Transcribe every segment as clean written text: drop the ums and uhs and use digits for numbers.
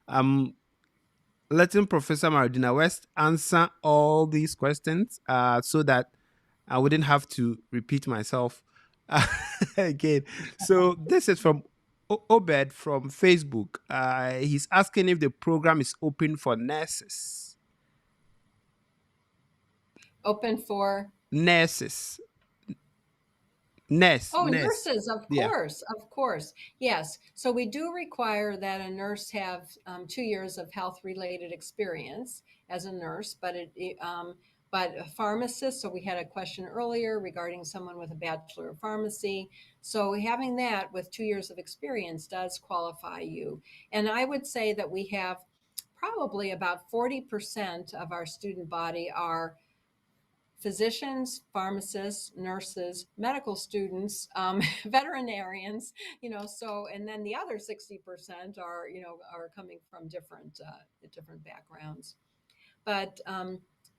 I'm letting Professor Diener-West answer all these questions so that I wouldn't have to repeat myself again. So this is from Obed from Facebook. He's asking if the program is open for nurses. Open for? Nurses. Nurse. Oh, Nurse. nurses, of Yeah. course, of course. Yes. So we do require that a nurse have 2 years of health-related experience as a nurse, but a pharmacist. So we had a question earlier regarding someone with a bachelor of pharmacy. So having that with 2 years of experience does qualify you. And I would say that we have probably about 40% of our student body are physicians, pharmacists, nurses, medical students, veterinarians, so, and then the other 60% are, are coming from different backgrounds. But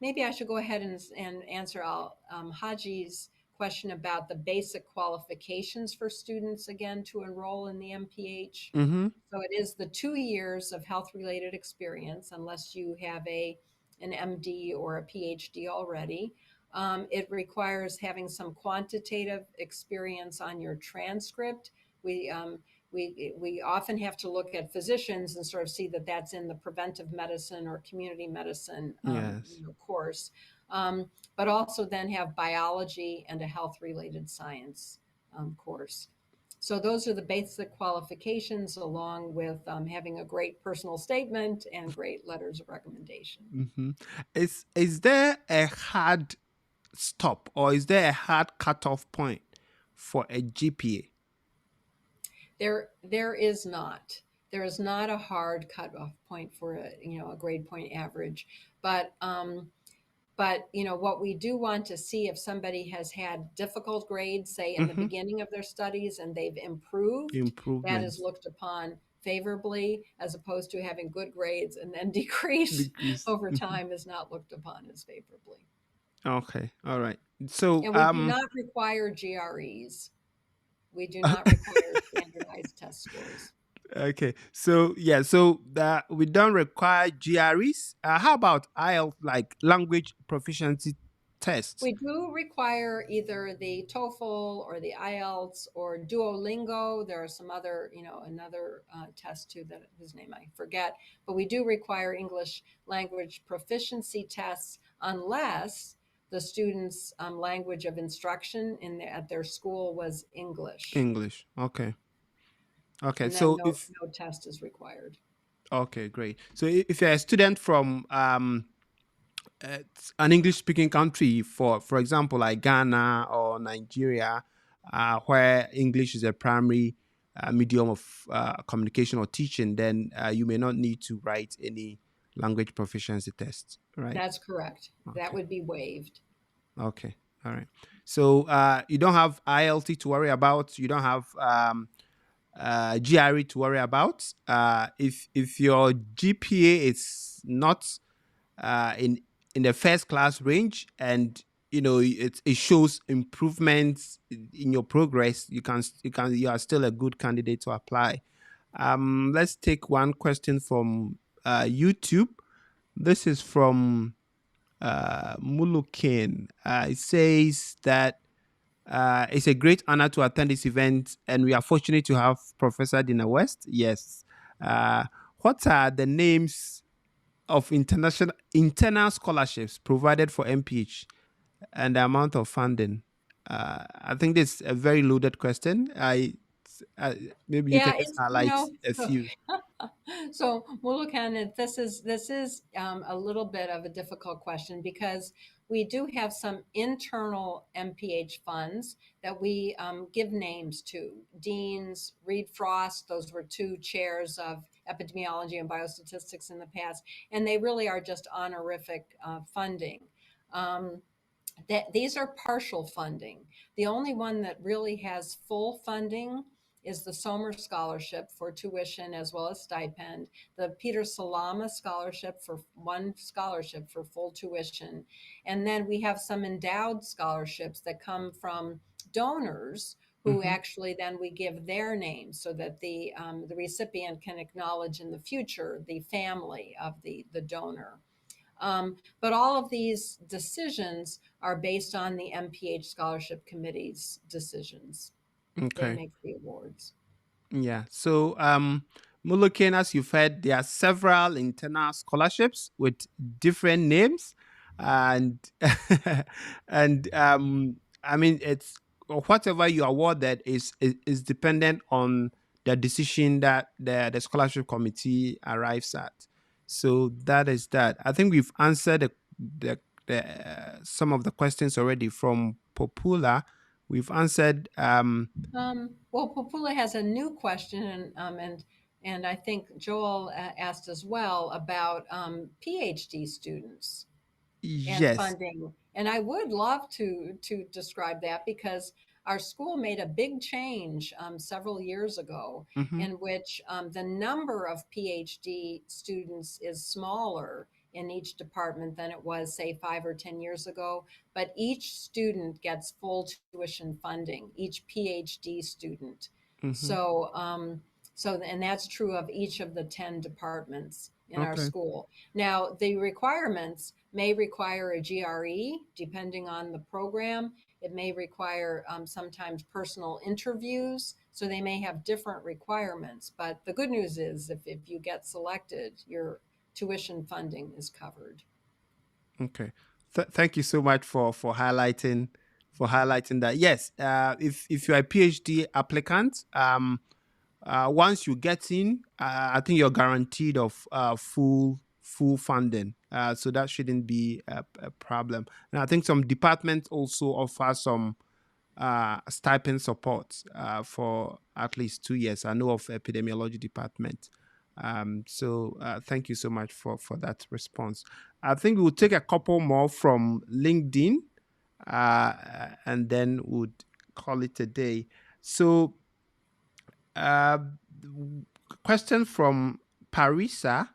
maybe I should go ahead and answer Haji's question about the basic qualifications for students again to enroll in the MPH. Mm-hmm. So it is the 2 years of health related experience, unless you have an MD or a PhD already. It requires having some quantitative experience on your transcript. We we often have to look at physicians and sort of see that that's in the preventive medicine or community medicine Yes. course, but also then have biology and a health related science course. So those are the basic qualifications, along with having a great personal statement and great letters of recommendation. Mm-hmm. Is there a hard stop or is there a hard cutoff point for a GPA? There is not. There is not a hard cutoff point for a grade point average, but what we do want to see, if somebody has had difficult grades, say in the Mm-hmm. beginning of their studies, and they've improved, that is Improvements. looked upon favorably, as opposed to having good grades and then decrease Decrease. over Mhm. time is not looked upon as favorably. Okay. All right. So And we do not require GREs. We do not require standardized test scores. okay. So yeah, so that we don't require GREs. How about IELTS, like language proficiency tests? We do require either the TOEFL or the IELTS or Duolingo. There are some other, another test too, that whose name I forget. But we do require English language proficiency tests, unless the student's language of instruction at their school was English, English. Okay. Okay. and then So no if no test is required. okay, great. So if you're a student from an English speaking country, for example, like Ghana or Nigeria, where English is a primary medium of communication or teaching, then you may not need to write any language proficiency tests, right? That's correct. That Okay. would be waived. Okay. All right. So you don't have ILT to worry about. You don't have GRE to worry about. If your GPA is not in the first class range, and it shows improvements in your progress, you are still a good candidate to apply. Let's take one question from YouTube. This is from Mulukin. It says that it's a great honor to attend this event, and we are fortunate to have Professor Diener-West. Yes. What are the names of internal scholarships provided for MPH and the amount of funding? I think this is a very loaded question. Uh, Maybe you can Yeah, just it's highlight a few. so Mulukan, this is a little bit of a difficult question, because we do have some internal MPH funds that we give names to. Deans, Reed Frost, those were two chairs of epidemiology and biostatistics in the past, and they really are just honorific funding. Um, that these are partial funding. The only one that really has full funding is the Somer Scholarship for tuition as well as stipend, the Peter Salama Scholarship for one scholarship for full tuition, and then we have some endowed scholarships that come from donors who Mm-hmm. actually then we give their name so that the recipient can acknowledge in the future the family of the donor. But all of these decisions are based on the MPH Scholarship Committee's decisions. They Okay. make the awards. Yeah. So, Mulukin, as you've heard, there are several internal scholarships with different names, and I mean, it's whatever you awarded is dependent on the decision that the scholarship committee arrives at. So that is that. I think we've answered some of the questions already from Popula. We've answered. Well, Popula has a new question, and I think Joel asked as well about PhD students and Yes. funding. And I would love to describe that because our school made a big change several years ago Mm-hmm. in which the number of PhD students is smaller in each department than it was, say, 5 or 10 years ago. But each student gets full tuition funding, each PhD student. Mm-hmm. So, and that's true of each of the 10 departments in our Okay. school. Now, the requirements may require a GRE, depending on the program. It may require sometimes personal interviews, so they may have different requirements. But the good news is, if you get selected, your tuition funding is covered. Okay. Thank you so much for highlighting that. Yes. If you're a PhD applicant, once you get in, I think you're guaranteed of full funding. So that shouldn't be a problem. And I think some departments also offer some stipend support for at least 2 years. I know of epidemiology department. So thank you so much for that response. I think we'll take a couple more from LinkedIn, and then we'll call it a day. So, uh, question from Parisa.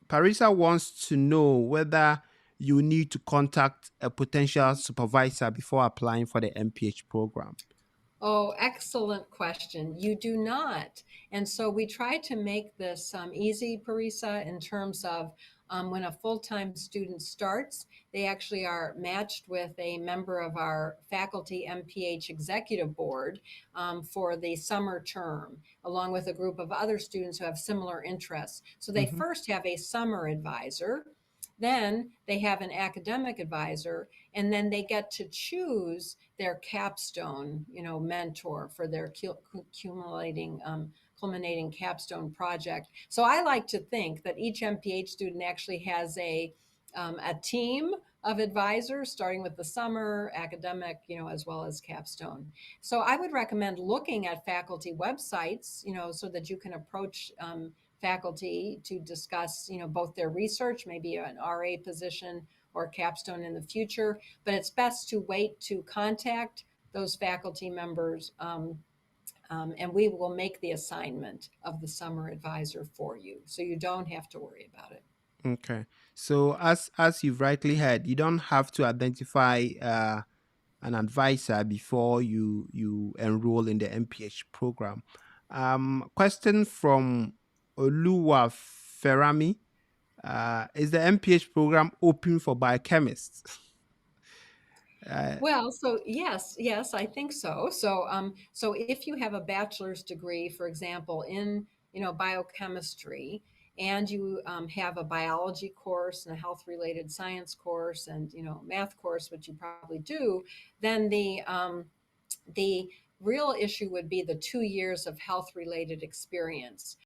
Parisa wants to know whether you need to contact a potential supervisor before applying for the MPH program. Oh, excellent question. You do not. And so we try to make this easy, Parisa, in terms of when a full time student starts, they actually are matched with a member of our faculty MPH executive board for the summer term, along with a group of other students who have similar interests. So they Mm-hmm. first have a summer advisor. Then they have an academic advisor, and then they get to choose their capstone, mentor for their culminating capstone project. So I like to think that each MPH student actually has a team of advisors, starting with the summer academic, as well as capstone. So I would recommend looking at faculty websites, so that you can approach faculty to discuss, both their research, maybe an RA position or capstone in the future. But it's best to wait to contact those faculty members, and we will make the assignment of the summer advisor for you, so you don't have to worry about it. Okay. So as you've rightly heard, you don't have to identify an advisor before you enroll in the MPH program. Question from Oluwa Ferrami. Is the MPH program open for biochemists? Uh, Well, so yes, I think so. So if you have a bachelor's degree, for example, in biochemistry, and you have a biology course and a health-related science course and math course, which you probably do, then the real issue would be the 2 years of health-related experience.